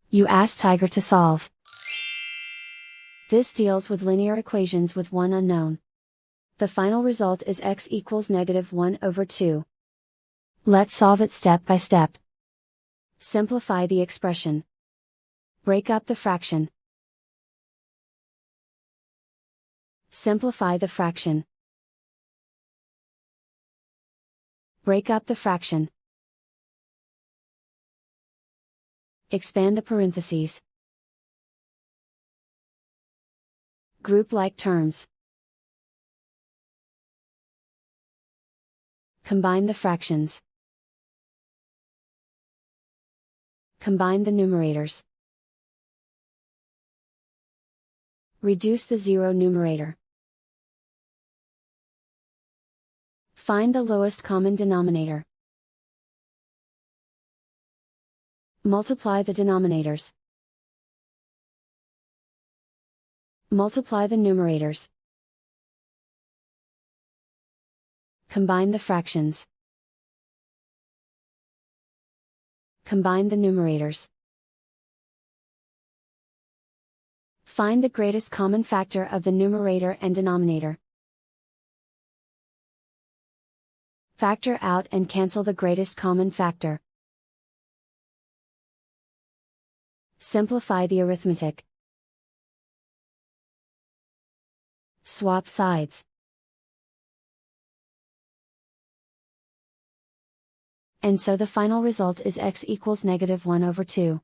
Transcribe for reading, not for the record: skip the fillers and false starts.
You ask Tiger to solve. This deals with linear equations with one unknown. The final result is x equals -1/2. Let's solve it step by step. Simplify the expression. Break up the fraction. Simplify the fraction. Break up the fraction. Expand the parentheses. Group like terms. Combine the fractions. Combine the numerators. Reduce the zero numerator. Find the lowest common denominator. Multiply the denominators. Multiply the numerators. Combine the fractions. Combine the numerators. Find the greatest common factor of the numerator and denominator. Factor out and cancel the greatest common factor. Simplify the arithmetic. Swap sides. And so the final result is x equals -1/2.